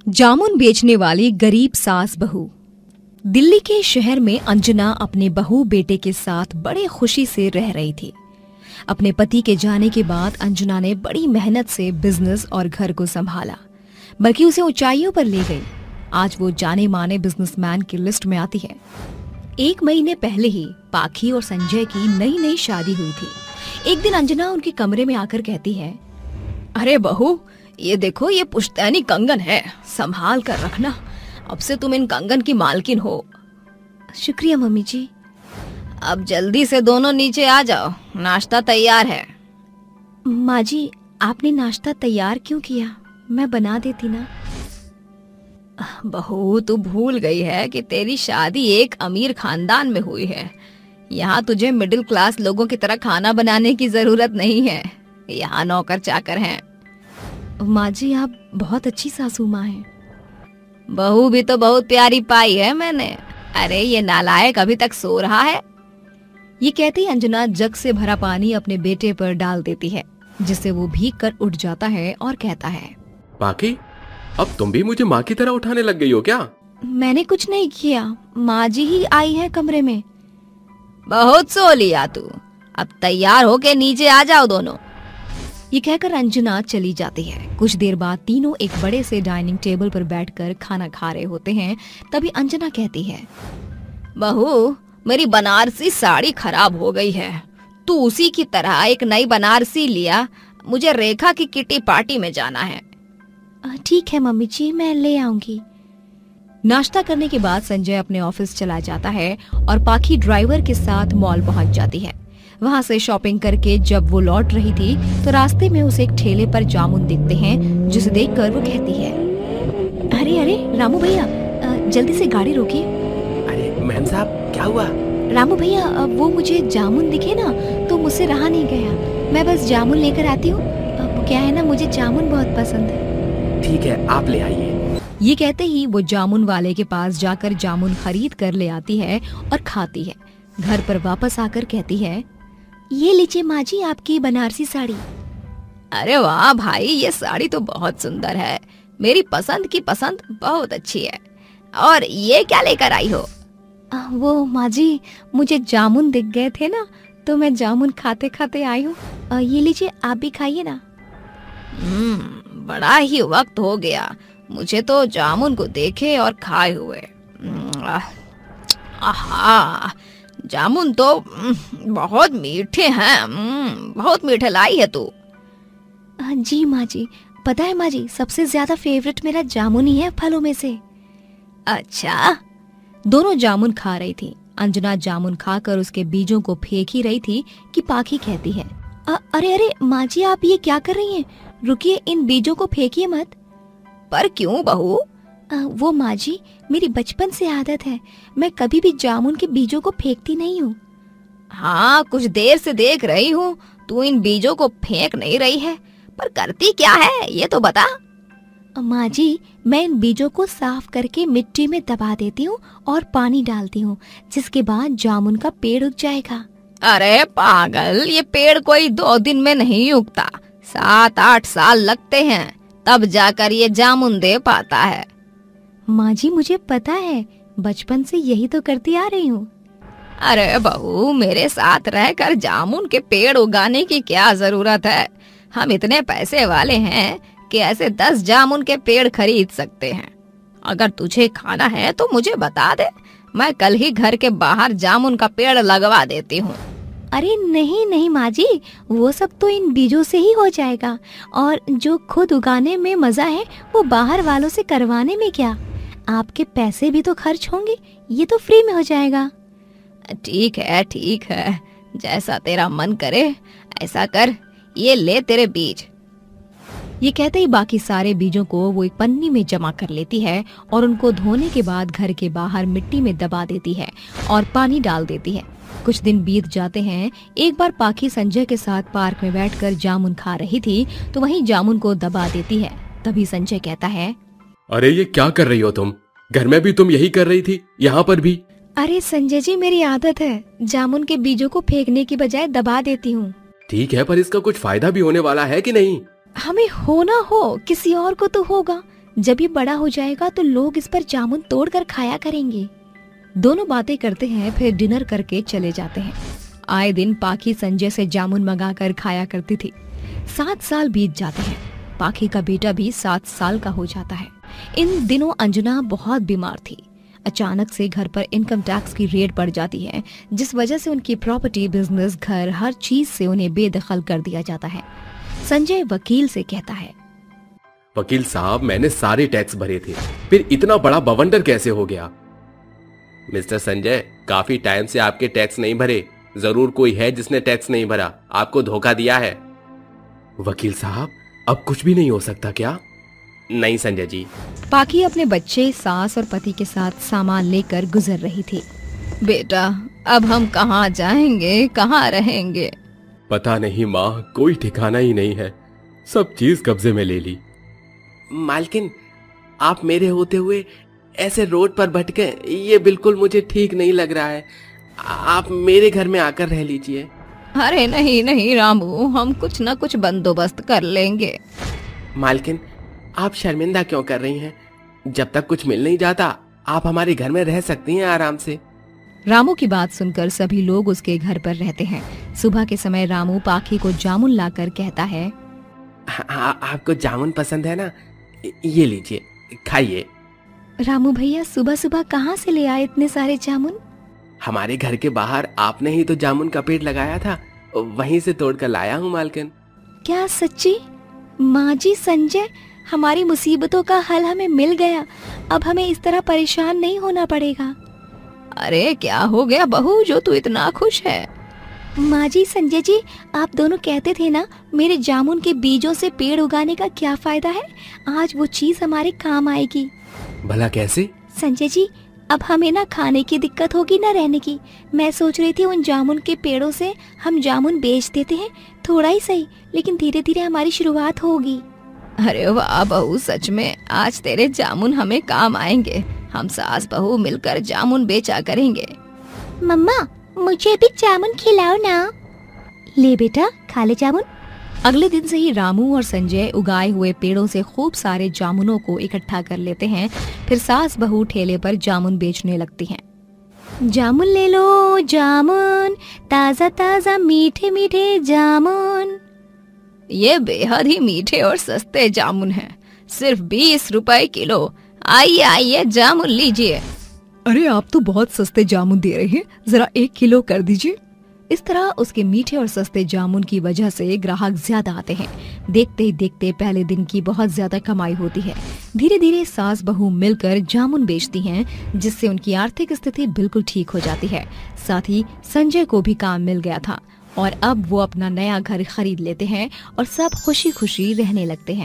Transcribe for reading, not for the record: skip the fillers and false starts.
जामुन बेचने वाली गरीब सास बहू। दिल्ली के शहर में अंजना अपने बहू बेटे के साथ बड़े खुशी से रह रही थी। अपने पति के जाने के बाद अंजना ने बड़ी मेहनत से बिजनेस और घर को संभाला, बल्कि उसे ऊंचाइयों पर ले गई। आज वो जाने माने बिजनेसमैन की लिस्ट में आती है। 1 महीने पहले ही पाखी और संजय की नई नई शादी हुई थी। एक दिन अंजना उनके कमरे में आकर कहती है, अरे बहू, ये देखो, ये पुश्तैनी कंगन है, संभाल कर रखना। अब से तुम इन कंगन की मालकिन हो। शुक्रिया मम्मी जी। अब जल्दी से दोनों नीचे आ जाओ, नाश्ता तैयार है। माँ जी, आपने नाश्ता तैयार क्यों किया? मैं बना देती ना। बहू, तू भूल गई है कि तेरी शादी एक अमीर खानदान में हुई है। यहाँ तुझे मिडिल क्लास लोगों की तरह खाना बनाने की जरूरत नहीं है। यहाँ नौकर चाकर हैं। माँ जी, आप बहुत अच्छी सासू माँ हैं। बहू भी तो बहुत प्यारी पाई है मैंने। अरे ये नालायक अभी तक सो रहा है। ये कहते ही अंजना जग से भरा पानी अपने बेटे पर डाल देती है, जिससे वो भीग कर उठ जाता है और कहता है, पाखी, अब तुम भी मुझे माँ की तरह उठाने लग गई हो क्या? मैंने कुछ नहीं किया, माँ जी ही आई है कमरे में। बहुत सो लिया तू, अब तैयार होके नीचे आ जाओ दोनों। ये कहकर अंजना चली जाती है। कुछ देर बाद तीनों एक बड़े से डाइनिंग टेबल पर बैठकर खाना खा रहे होते हैं। तभी अंजना कहती है, बहू, मेरी बनारसी साड़ी खराब हो गई है। तू उसी की तरह एक नई बनारसी लिया। मुझे रेखा की किटी पार्टी में जाना है। ठीक है मम्मी जी, मैं ले आऊंगी। नाश्ता करने के बाद संजय अपने ऑफिस चला जाता है और पाखी ड्राइवर के साथ मॉल पहुंच जाती है। वहां से शॉपिंग करके जब वो लौट रही थी तो रास्ते में उसे एक ठेले पर जामुन दिखते हैं, जिसे देखकर वो कहती है, अरे अरे रामू भैया, जल्दी से गाड़ी रोकिए। अरे मैम साहब, क्या हुआ? रामू भैया, वो मुझे जामुन दिखे ना तो मुझसे रहा नहीं गया। मैं बस जामुन लेकर आती हूँ। क्या है ना, मुझे जामुन बहुत पसंद है। ठीक है, आप ले आइए। ये कहते ही वो जामुन वाले के पास जाकर जामुन खरीद कर ले आती है और खाती है। घर पर वापस आकर कहती है, ये लीजिए माँ जी, आपकी बनारसी साड़ी। अरे वाह भाई, ये साड़ी तो बहुत सुंदर है। मेरी पसंद की पसंद बहुत अच्छी है। और ये क्या लेकर आई हो? वो माँ जी, मुझे जामुन दिख गए थे ना, तो मैं जामुन खाते खाते आई हूँ। ये लीजिए, आप भी खाइए ना। बड़ा ही वक्त हो गया मुझे तो जामुन को देखे और खाए हुए। आहा, जामुन तो बहुत मीठे हैं। बहुत मीठे लाई है तू। जी माँ जी, पता है माँ जी, सबसे ज्यादा फेवरेट मेरा जामुन ही है फलों में से। अच्छा। दोनों जामुन खा रही थी। अंजना जामुन खाकर उसके बीजों को फेंक ही रही थी कि पाखी कहती है, अरे अरे माँ जी, आप ये क्या कर रही हैं? रुकिए, इन बीजों को फेंकिए मत। पर क्यों बहू? वो माँ जी, मेरी बचपन से आदत है, मैं कभी भी जामुन के बीजों को फेंकती नहीं हूँ। हाँ, कुछ देर से देख रही हूँ, तू इन बीजों को फेंक नहीं रही है, पर करती क्या है ये तो बता। माँ जी, मैं इन बीजों को साफ करके मिट्टी में दबा देती हूँ और पानी डालती हूँ, जिसके बाद जामुन का पेड़ उग जाएगा। अरे पागल, ये पेड़ कोई 2 दिन में नहीं उगता, 7-8 साल लगते हैं, तब जाकर ये जामुन दे पाता है। माँ जी, मुझे पता है, बचपन से यही तो करती आ रही हूँ। अरे बहू, मेरे साथ रहकर जामुन के पेड़ उगाने की क्या जरूरत है? हम इतने पैसे वाले हैं कि ऐसे 10 जामुन के पेड़ खरीद सकते हैं। अगर तुझे खाना है तो मुझे बता दे, मैं कल ही घर के बाहर जामुन का पेड़ लगवा देती हूँ। अरे नहीं नहीं माँ जी, वो सब तो इन बीजों से ही हो जाएगा, और जो खुद उगाने में मजा है वो बाहर वालों से करवाने में क्या? आपके पैसे भी तो खर्च होंगे, ये तो फ्री में हो जाएगा। ठीक है, जैसा तेरा मन करे ऐसा कर, ये ले तेरे बीज। ये कहते ही बाकी सारे बीजों को वो एक पन्नी में जमा कर लेती है और उनको धोने के बाद घर के बाहर मिट्टी में दबा देती है और पानी डाल देती है। कुछ दिन बीत जाते हैं। एक बार पाखी संजय के साथ पार्क में बैठकर जामुन खा रही थी तो वहीं जामुन को दबा देती है। तभी संजय कहता है, अरे ये क्या कर रही हो तुम? घर में भी तुम यही कर रही थी, यहाँ पर भी? अरे संजय जी, मेरी आदत है, जामुन के बीजों को फेंकने की बजाय दबा देती हूँ। ठीक है, पर इसका कुछ फायदा भी होने वाला है कि नहीं? हमें हो ना हो, किसी और को तो होगा। जब ये बड़ा हो जाएगा तो लोग इस पर जामुन तोड़कर खाया करेंगे। दोनों बातें करते हैं, फिर डिनर करके चले जाते हैं। आए दिन पाखी संजय से जामुन मंगाकर खाया करती थी। 7 साल बीत जाते हैं। पाखी का बेटा भी 7 साल का हो जाता है। इन दिनों अंजना बहुत बीमार थी। अचानक से घर पर इनकम टैक्स की रेड पड़ जाती है, जिस वजह से उनकी प्रॉपर्टी, बिजनेस, घर, हर चीज से उन्हें बेदखल कर दिया जाता है। संजय वकील से कहता है, वकील साहब, मैंने सारे टैक्स भरे थे, फिर इतना बड़ा बवंडर कैसे हो गया? मिस्टर संजय, काफी टाइम से आपके टैक्स नहीं भरे। जरूर कोई है जिसने टैक्स नहीं भरा, आपको धोखा दिया है। वकील साहब, अब कुछ भी नहीं हो सकता क्या? नहीं संजय जी। पाखी अपने बच्चे, सास और पति के साथ सामान लेकर गुजर रही थी। बेटा, अब हम कहाँ जाएंगे, कहाँ रहेंगे? पता नहीं माँ, कोई ठिकाना ही नहीं है। सब चीज कब्जे में ले ली। मालकिन, आप मेरे होते हुए ऐसे रोड पर भटके, ये बिल्कुल मुझे ठीक नहीं लग रहा है। आप मेरे घर में आकर रह लीजिए। अरे नहीं नहीं रामू, हम कुछ न कुछ बंदोबस्त कर लेंगे। मालकिन, आप शर्मिंदा क्यों कर रही हैं? जब तक कुछ मिल नहीं जाता, आप हमारे घर में रह सकती हैं आराम से। रामू की बात सुनकर सभी लोग उसके घर पर रहते हैं। सुबह के समय रामू पाखी को जामुन लाकर कहता है, आपको जामुन पसंद है ना? ये लीजिए, खाइए। रामू भैया, सुबह सुबह कहाँ से ले आए इतने सारे जामुन? हमारे घर के बाहर आपने ही तो जामुन का पेड़ लगाया था, वहीं से तोड़ कर लाया हूँ मालकिन। क्या सच्ची? माँ जी, संजय, हमारी मुसीबतों का हल हमें मिल गया। अब हमें इस तरह परेशान नहीं होना पड़ेगा। अरे क्या हो गया बहू, जो तू इतना खुश है? माँ जी, संजय जी, आप दोनों कहते थे ना, मेरे जामुन के बीजों से पेड़ उगाने का क्या फायदा है। आज वो चीज हमारे काम आएगी। भला कैसे? संजय जी, अब हमें ना खाने की दिक्कत होगी ना रहने की। मैं सोच रही थी उन जामुन के पेड़ों से हम जामुन बेच देते हैं, थोड़ा ही सही, लेकिन धीरे धीरे हमारी शुरुआत होगी। अरे वाह बहू, सच में आज तेरे जामुन हमें काम आएंगे। हम सास बहू मिलकर जामुन बेचा करेंगे। मम्मा, मुझे भी जामुन खिलाओ ना। ले बेटा, खा ले जामुन। अगले दिन से ही रामू और संजय उगाए हुए पेड़ों से खूब सारे जामुनों को इकट्ठा कर लेते हैं। फिर सास बहू ठेले पर जामुन बेचने लगती हैं। जामुन ले लो जामुन, ताजा ताजा मीठे मीठे जामुन। ये बेहद ही मीठे और सस्ते जामुन हैं, सिर्फ 20 रुपए किलो। आइए आइए, जामुन लीजिए। अरे आप तो बहुत सस्ते जामुन दे रहे हैं, जरा 1 किलो कर दीजिए। इस तरह उसके मीठे और सस्ते जामुन की वजह से ग्राहक ज्यादा आते हैं। देखते ही देखते पहले दिन की बहुत ज्यादा कमाई होती है। धीरे धीरे सास बहू मिलकर जामुन बेचती हैं, जिससे उनकी आर्थिक स्थिति बिल्कुल ठीक हो जाती है। साथ ही संजय को भी काम मिल गया था और अब वो अपना नया घर खरीद लेते हैं और सब खुशी खुशी रहने लगते हैं।